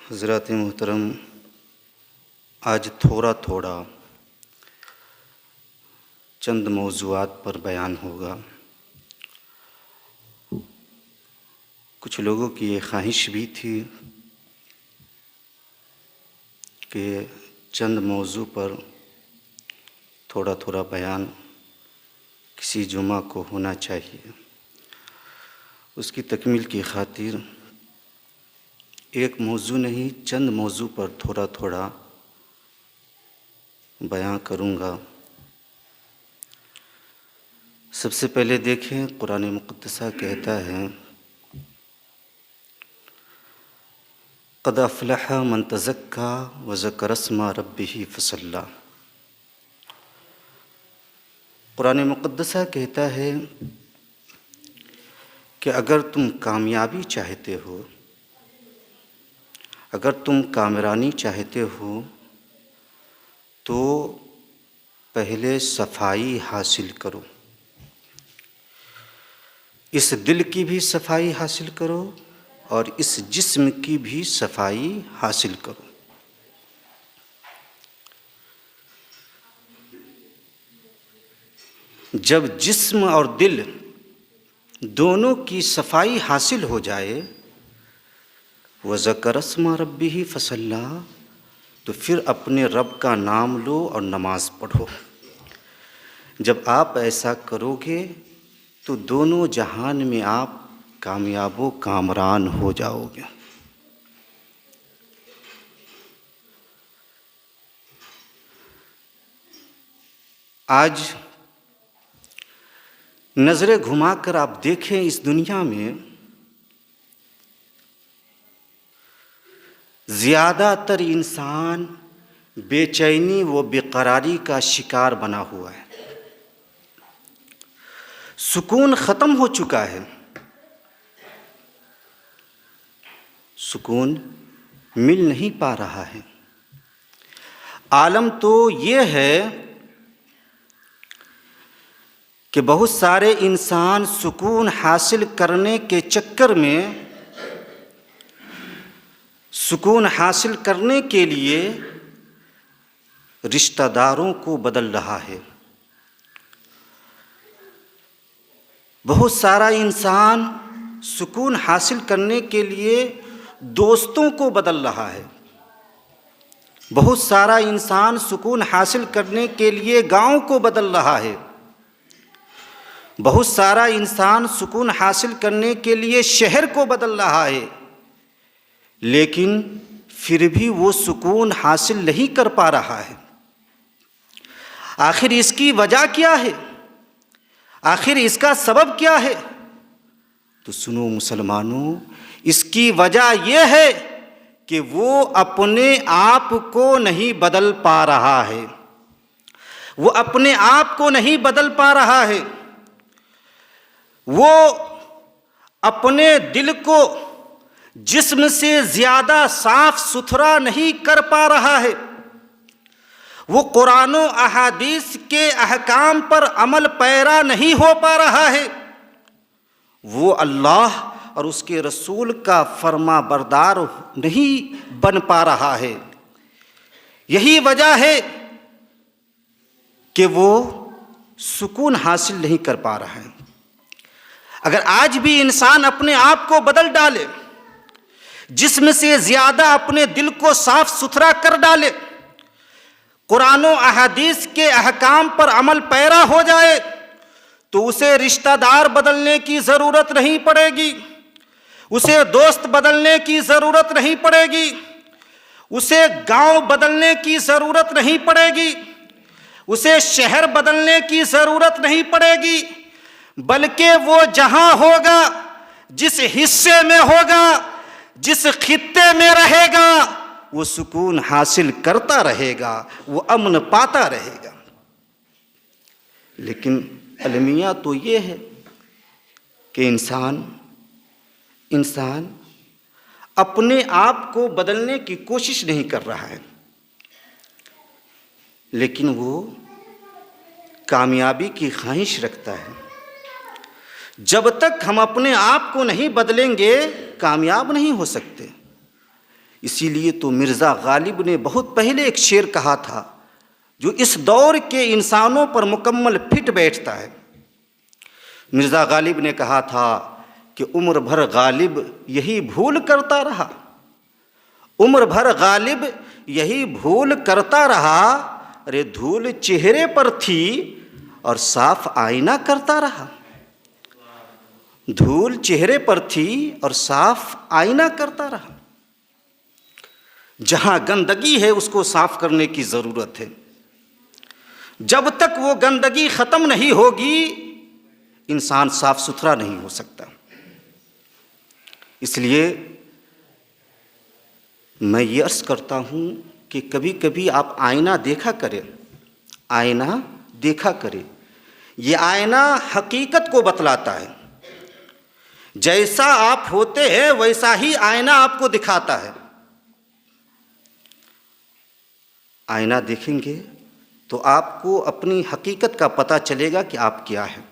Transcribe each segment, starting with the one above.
हज़रात मोहतरम, आज थोड़ा थोड़ा चंद मौज़ूआत पर बयान होगा। कुछ लोगों की ये ख्वाहिश भी थी कि चंद मौज़ू पर थोड़ा थोड़ा बयान किसी जुमा को होना चाहिए। उसकी तकमील की खातिर एक मौज़ू नहीं, चंद मौज़ू पर थोड़ा थोड़ा बयान करूँगा। सबसे पहले देखें, कुरान मुक़द्दसा कहता है, क़द अफ़लह मन तज़क्का व ज़करा अस्मा रब्बिही फ़सल्ला। कुरान मुक़द्दसा कहता है कि अगर तुम कामयाबी चाहते हो, अगर तुम कामरानी चाहते हो, तो पहले सफ़ाई हासिल करो। इस दिल की भी सफ़ाई हासिल करो और इस जिस्म की भी सफ़ाई हासिल करो। जब जिस्म और दिल दोनों की सफ़ाई हासिल हो जाए, व ज़करा अस्मा रब्बिही फ़सल्ला, तो फिर अपने रब का नाम लो और नमाज़ पढ़ो। जब आप ऐसा करोगे तो दोनों जहान में आप कामयाबो कामरान हो जाओगे। आज नज़रें घुमाकर आप देखें, इस दुनिया में ज़्यादातर इंसान बेचैनी व बेकरारी का शिकार बना हुआ है। सुकून ख़त्म हो चुका है, सुकून मिल नहीं पा रहा है। आलम तो ये है कि बहुत सारे इंसान सुकून हासिल करने के चक्कर में, सुकून हासिल करने के लिए रिश्तेदारों को बदल रहा है। बहुत सारा इंसान सुकून हासिल करने के लिए दोस्तों को बदल रहा है। बहुत सारा इंसान सुकून हासिल करने के लिए गांव को बदल रहा है। बहुत सारा इंसान सुकून हासिल करने के लिए शहर को बदल रहा है, लेकिन फिर भी वो सुकून हासिल नहीं कर पा रहा है। आखिर इसकी वजह क्या है? आखिर इसका सबब क्या है? तो सुनो मुसलमानों, इसकी वजह यह है कि वो अपने आप को नहीं बदल पा रहा है। वो अपने आप को नहीं बदल पा रहा है। वो अपने दिल को जिस्म से ज़्यादा साफ सुथरा नहीं कर पा रहा है। वो कुरान व अहादीस के अहकाम पर अमल पैरा नहीं हो पा रहा है। वो अल्लाह और उसके रसूल का फर्मा बरदार नहीं बन पा रहा है। यही वजह है कि वो सुकून हासिल नहीं कर पा रहा है। अगर आज भी इंसान अपने आप को बदल डाले, जिस्म से ज़्यादा अपने दिल को साफ सुथरा कर डाले, कुरान व अहादीस के अहकाम पर अमल पैरा हो जाए, तो उसे रिश्तेदार बदलने की ज़रूरत नहीं पड़ेगी, उसे दोस्त बदलने की ज़रूरत नहीं पड़ेगी, उसे गांव बदलने की ज़रूरत नहीं पड़ेगी, उसे शहर बदलने की ज़रूरत नहीं पड़ेगी, बल्कि वो जहां होगा, जिस हिस्से में होगा, जिस खित्ते में रहेगा, वो सुकून हासिल करता रहेगा, वो अमन पाता रहेगा। लेकिन अलमिया तो ये है कि इंसान अपने आप को बदलने की कोशिश नहीं कर रहा है, लेकिन वो कामयाबी की ख्वाहिश रखता है। जब तक हम अपने आप को नहीं बदलेंगे, कामयाब नहीं हो सकते। इसीलिए तो मिर्ज़ा गालिब ने बहुत पहले एक शेर कहा था जो इस दौर के इंसानों पर मुकम्मल फिट बैठता है। मिर्ज़ा गालिब ने कहा था कि उम्र भर गालिब यही भूल करता रहा, उम्र भर गालिब यही भूल करता रहा, अरे धूल चेहरे पर थी और साफ आईना करता रहा। धूल चेहरे पर थी और साफ आईना करता रहा। जहां गंदगी है उसको साफ करने की जरूरत है। जब तक वो गंदगी खत्म नहीं होगी इंसान साफ सुथरा नहीं हो सकता। इसलिए मैं ये अर्ज करता हूं कि कभी कभी आप आईना देखा करें, आईना देखा करें। ये आईना हकीकत को बतलाता है। जैसा आप होते हैं वैसा ही आईना आपको दिखाता है। आईना देखेंगे तो आपको अपनी हकीकत का पता चलेगा कि आप क्या हैं।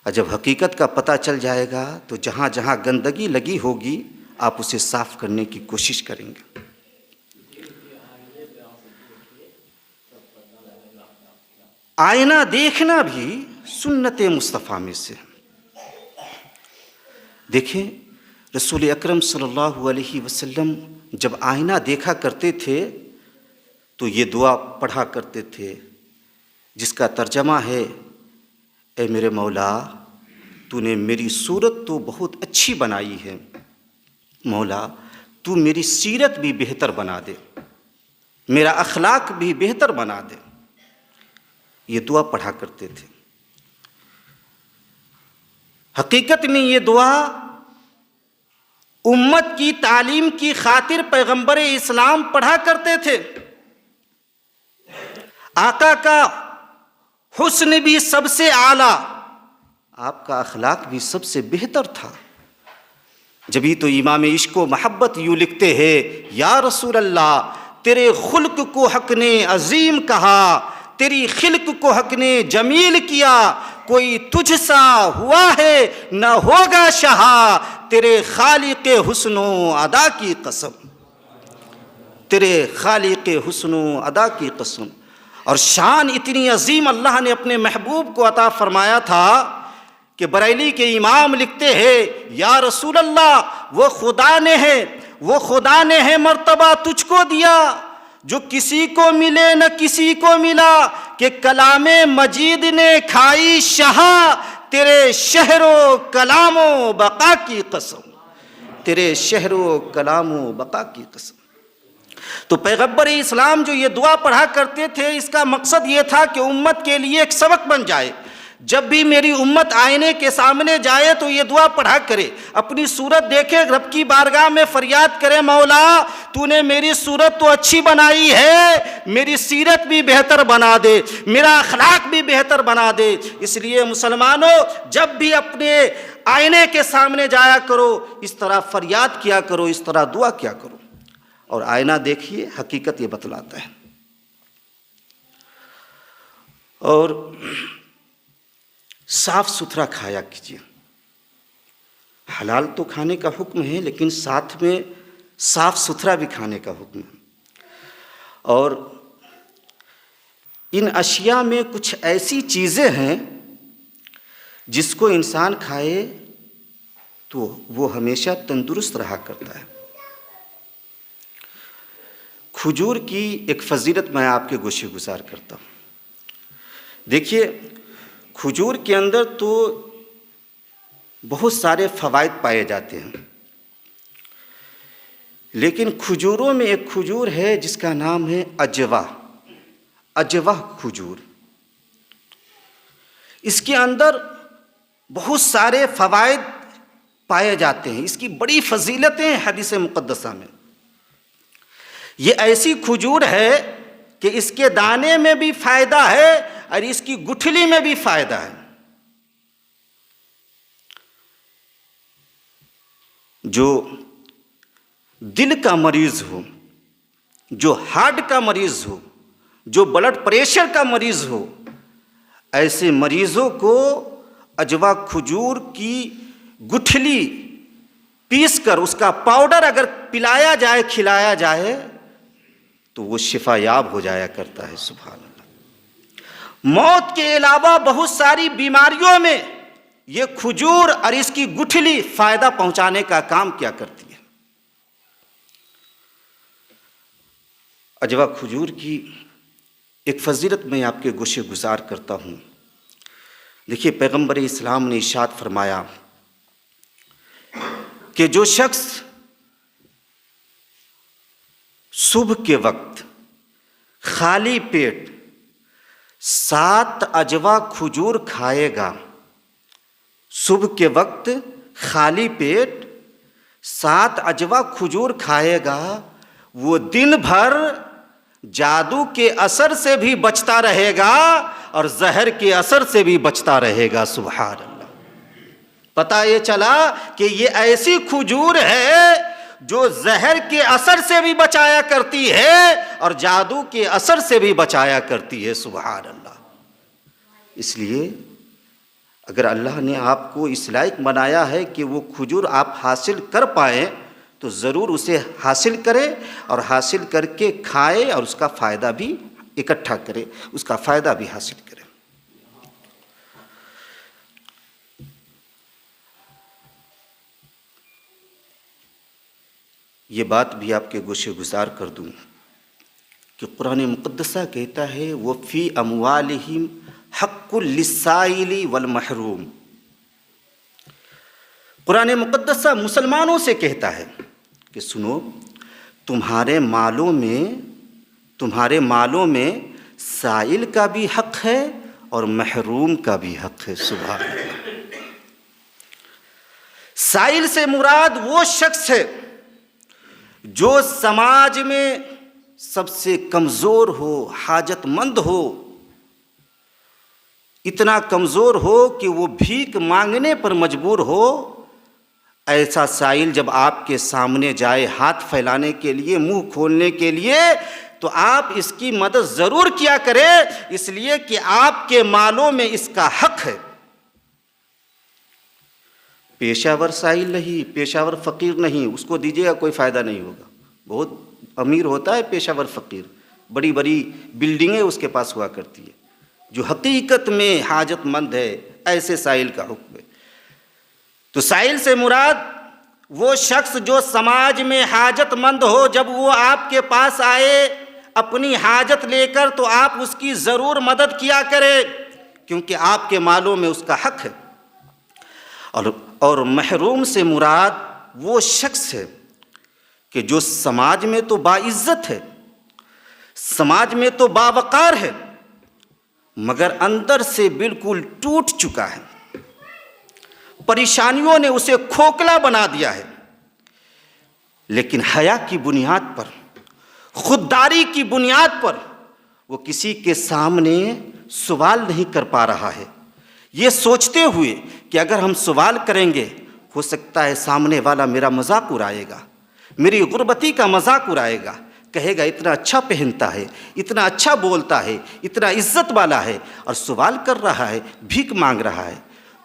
और जब हकीकत का पता चल जाएगा तो जहाँ जहाँ गंदगी लगी होगी आप उसे साफ करने की कोशिश करेंगे। आईना देखना भी सुन्नत मुस्तफ़ा में से। देखें रसूल अकरम सल्लल्लाहु अलैहि वसल्लम जब आईना देखा करते थे तो ये दुआ पढ़ा करते थे जिसका तर्जमा है, ए मेरे मौला तूने मेरी सूरत तो बहुत अच्छी बनाई है, मौला तू मेरी सीरत भी बेहतर बना दे, मेरा अखलाक भी बेहतर बना दे। ये दुआ पढ़ा करते थे। हकीकत में ये दुआ उम्मत की तालीम की खातिर पैगंबर इस्लाम पढ़ा करते थे। आका का हुस्न भी सबसे आला, आपका अखलाक भी सबसे बेहतर था। जभी तो इमाम इश्क व मोहब्बत यूँ लिखते हैं, या रसूल अल्लाह तेरे खुल्क को हक ने अजीम कहा, तेरी खिल्क को हक ने जमील किया, कोई तुझसा हुआ है न होगा शहा, तेरे खालिक़े हुस्नो अदा की कसम, तेरे खालिक़े हुस्नो अदा की कसम। और शान इतनी अजीम अल्लाह ने अपने महबूब को अता फरमाया था कि बरेली के इमाम लिखते हैं, या रसूल अल्लाह वो खुदा ने है मर्तबा तुझको दिया जो किसी को मिले न किसी को मिला, कि कलामे मजीद ने खाई शहा, तेरे शहरो कलामो बका की कसम, तेरे शहरो कलामो बका की कसम। तो पैगंबर इस्लाम जो ये दुआ पढ़ा करते थे इसका मकसद ये था कि उम्मत के लिए एक सबक बन जाए। जब भी मेरी उम्मत आईने के सामने जाए तो ये दुआ पढ़ा करे, अपनी सूरत देखे, रब की बारगाह में फरियाद करे, मौला तूने मेरी सूरत तो अच्छी बनाई है, मेरी सीरत भी बेहतर बना दे, मेरा अखलाक भी बेहतर बना दे। इसलिए मुसलमानों जब भी अपने आईने के सामने जाया करो इस तरह फरियाद किया करो, इस तरह दुआ किया करो। और आईना देखिए हकीकत ये बतलाता है। और साफ सुथरा खाया कीजिए। हलाल तो खाने का हुक्म है लेकिन साथ में साफ सुथरा भी खाने का हुक्म है। और इन अशिया में कुछ ऐसी चीज़ें हैं जिसको इंसान खाए तो वो हमेशा तंदुरुस्त रहा करता है। खजूर की एक फजीलत मैं आपके गोशे गुजार करता हूँ। देखिए खजूर के अंदर तो बहुत सारे फ़वाइद पाए जाते हैं, लेकिन खजूरों में एक खजूर है जिसका नाम है अजवा, अजवा खजूर। इसके अंदर बहुत सारे फ़वाइद पाए जाते हैं, इसकी बड़ी फजीलतें हैं हदीस मुक़द्दसा में। ये ऐसी खजूर है कि इसके दाने में भी फ़ायदा है और इसकी गुठली में भी फ़ायदा है। जो दिल का मरीज़ हो, जो हार्ट का मरीज़ हो, जो ब्लड प्रेशर का मरीज़ हो, ऐसे मरीज़ों को अजवा खजूर की गुठली पीस कर उसका पाउडर अगर पिलाया जाए, खिलाया जाए, तो वो शिफायाब हो जाया करता है। सुभान अल्लाह। मौत के अलावा बहुत सारी बीमारियों में ये खजूर और इसकी गुठली फायदा पहुंचाने का काम क्या करती है। अजवा खजूर की एक फजीलत मैं आपके गोशे गुजार करता हूँ। देखिए, पैगंबर इस्लाम ने इरशाद फरमाया कि जो शख्स सुबह के वक्त खाली पेट 7 अजवा खजूर खाएगा, सुबह के वक्त खाली पेट 7 अजवा खजूर खाएगा, वो दिन भर जादू के असर से भी बचता रहेगा और जहर के असर से भी बचता रहेगा। सुभान अल्लाह। पता ये चला कि ये ऐसी खजूर है जो जहर के असर से भी बचाया करती है और जादू के असर से भी बचाया करती है। सुभान अल्लाह। इसलिए अगर अल्लाह ने आपको इस लायक बनाया है कि वो खजूर आप हासिल कर पाएँ, तो ज़रूर उसे हासिल करें और हासिल करके खाएं और उसका फ़ायदा भी इकट्ठा करें, उसका फ़ायदा भी हासिल करें। ये बात भी आपके गोशे गुजार कर दूँ कि कुरान मुक़द्दसा कहता है वो फ़ी अमवालिहिम हक़्क़ुल लिस्साइली वल महरूम। कुरान मुक़द्दसा मुसलमानों से कहता है कि सुनो, तुम्हारे मालों में साइल का भी हक़ है और महरूम का भी हक़ है। सुभान अल्लाह। साइल से मुराद वो शख्स है जो समाज में सबसे कमज़ोर हो, हाजतमंद हो, इतना कमज़ोर हो कि वो भीख मांगने पर मजबूर हो। ऐसा साइल जब आपके सामने जाए हाथ फैलाने के लिए, मुंह खोलने के लिए, तो आप इसकी मदद ज़रूर किया करें, इसलिए कि आपके मालों में इसका हक़ है। पेशावर साइल नहीं, पेशावर फ़कीर नहीं, उसको दीजिएगा कोई फ़ायदा नहीं होगा। बहुत अमीर होता है पेशावर फ़कीर, बड़ी बड़ी बिल्डिंगें उसके पास हुआ करती है। जो हकीकत में हाजतमंद है, ऐसे साइल का हुक्म है। तो साइल से मुराद वो शख्स जो समाज में हाजतमंद हो, जब वो आपके पास आए अपनी हाजत लेकर, तो आप उसकी ज़रूर मदद किया करें, क्योंकि आपके मालों में उसका हक़ है। और महरूम से मुराद वो शख्स है कि जो समाज में तो बाइज़्ज़त है, समाज में तो बावकार है, मगर अंदर से बिल्कुल टूट चुका है। परेशानियों ने उसे खोखला बना दिया है। लेकिन हया की बुनियाद पर, खुददारी की बुनियाद पर वो किसी के सामने सवाल नहीं कर पा रहा है, ये सोचते हुए कि अगर हम सवाल करेंगे हो सकता है सामने वाला मेरा मजाक उड़ाएगा, मेरी गुर्बती का मजाक उड़ाएगा, कहेगा इतना अच्छा पहनता है, इतना अच्छा बोलता है, इतना इज्जत वाला है, और सवाल कर रहा है, भीख मांग रहा है।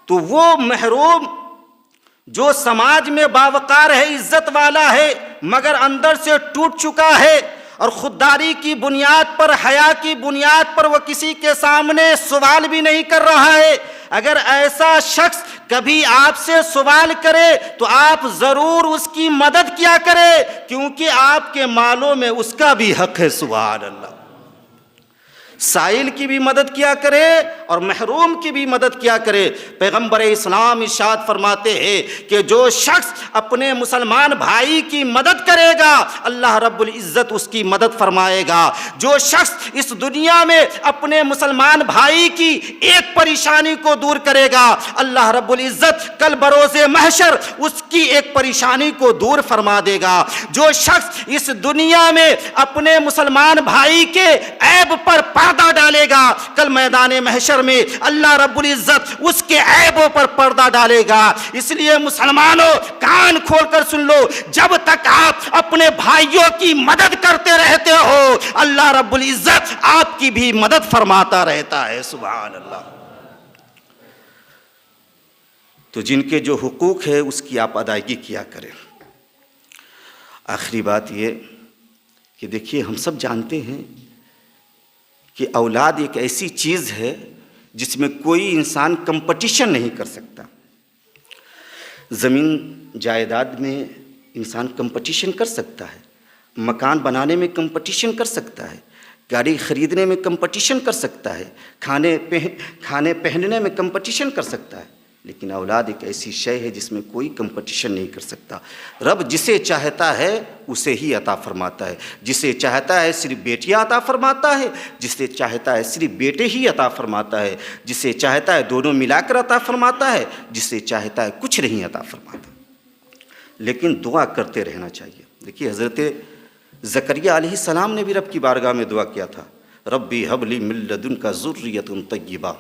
तो वो महरूम जो समाज में बावकार है, इज्जत वाला है, मगर अंदर से टूट चुका है और खुददारी की बुनियाद पर, हया की बुनियाद पर वो किसी के सामने सवाल भी नहीं कर रहा है। अगर ऐसा शख्स कभी आपसे सवाल करे तो आप ज़रूर उसकी मदद किया करें, क्योंकि आपके मालों में उसका भी हक़ है। सुभान अल्लाह। साइल की भी मदद किया करे और महरूम की भी मदद किया करे। पैगंबर इस्लाम इरशाद फरमाते हैं कि जो शख्स अपने मुसलमान भाई की मदद करेगा, अल्लाह रब्बुल इज़्ज़त उसकी मदद फरमाएगा। जो शख्स इस दुनिया में अपने मुसलमान भाई की एक परेशानी को दूर करेगा, अल्लाह रब्बुल इज़्ज़त कल बरोज़े महशर उसकी एक परेशानी को दूर फरमा देगा। जो शख्स इस दुनिया में अपने मुसलमान भाई के ऐब पर पर्दा डालेगा, कल मैदाने महशर में अल्लाह रब्बुल इज़्ज़त उसके ऐबों पर पर्दा डालेगा। इसलिए मुसलमानों, कान खोलकर सुन लो, जब तक आप अपने भाइयों की मदद करते रहते हो, अल्लाह रब्बुल इज़्ज़त आपकी भी मदद फरमाता रहता है। सुभान अल्लाह। तो जिनके जो हुकूक है उसकी आप अदायगी किया करें। आखिरी बात ये कि देखिए, हम सब जानते हैं कि औलाद एक ऐसी चीज़ है जिसमें कोई इंसान कंपटीशन नहीं कर सकता। ज़मीन जायदाद में इंसान कंपटीशन कर सकता है, मकान बनाने में कंपटीशन कर सकता है, गाड़ी ख़रीदने में कंपटीशन कर सकता है, खाने पहनने में कंपटीशन कर सकता है, लेकिन औलाद एक ऐसी शय है जिसमें कोई कंपटीशन नहीं कर सकता। रब जिसे चाहता है उसे ही अता फरमाता है। जिसे चाहता है सिर्फ बेटियां अता फरमाता है, जिसे चाहता है सिर्फ बेटे ही अता फरमाता है, जिसे चाहता है दोनों मिलाकर अता फरमाता है, जिसे चाहता है कुछ नहीं अता फरमाता। लेकिन दुआ करते रहना चाहिए। देखिए, हज़रत ज़करिया अलैहिस्सलाम ने भी रब की बारगाह में दुआ किया था, रब्बी हबली मिन लदुनका ज़ुर्रियतुन तय्यिबा।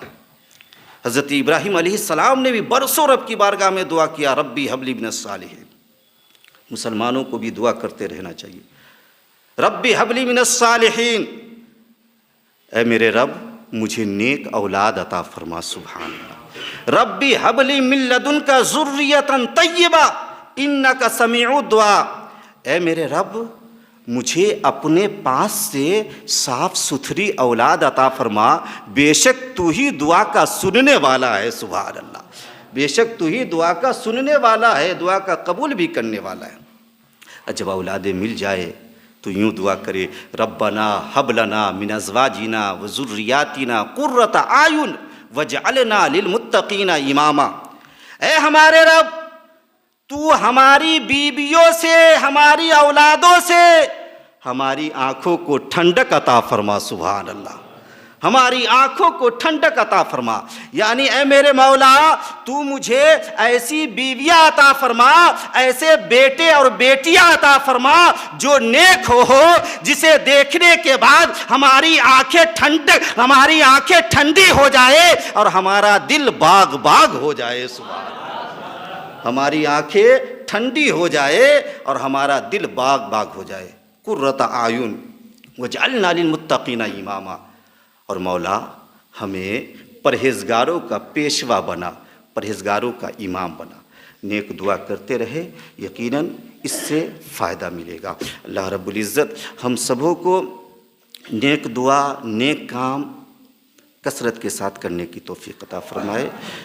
हज़रत इब्राहीम अलैहिस्सलाम ने भी बरसों रब की बारगाह में दुआ किया, रब्बी हबली मिनस सालिहीन। मुसलमानों को भी दुआ करते रहना चाहिए, रब्बी हबली मिनस सालिहीन, ऐ मेरे रब मुझे नेक औलाद अता फरमा। सुभान अल्लाह। रब्बी हबली मिन लदुनका ज़ुर्रियतन तय्यिबा इन्नका समीउ दुआ, ऐ मेरे रब मुझे अपने पास से साफ सुथरी औलाद अता फरमा, बेशक तू ही दुआ का सुनने वाला है। सुभान अल्लाह। बेशक तू ही दुआ का सुनने वाला है, दुआ का कबूल भी करने वाला है। जब औलादें मिल जाए तो यूँ दुआ करे, रब्बना हब लना मिन अज़वाजिना व ज़ुर्रियातिना कुर्रता आयुन वजअलना लिलमुत्तकीना इमामा। ऐ हमारे रब, तू हमारी बीवियों से, हमारी औलादों से हमारी आँखों को ठंडक अता फरमा। सुभान अल्लाह। हमारी आँखों को ठंडक अता फरमा, यानी ऐ मेरे मौला तू मुझे ऐसी बीवियाँ अता फरमा, ऐसे बेटे और बेटियाँ अता फरमा जो नेक हो, जिसे देखने के बाद हमारी आँखें ठंडी हो जाए और हमारा दिल बाग बाग हो जाए। सुभान अल्लाह। हमारी आँखें ठंडी हो जाए और हमारा दिल बाग बाग हो जाए। कुर्रता आयुन वजअलना लिलमुत्तकीना इमामा। और मौला हमें परहेज़गारों का पेशवा बना, परहेज़गारों का इमाम बना। नेक दुआ करते रहे, यकीनन इससे फ़ायदा मिलेगा। अल्लाह रब्बुल इज़्ज़त हम सबों को नेक दुआ, नेक काम कसरत के साथ करने की तौफ़ीक़ अता फ़रमाए।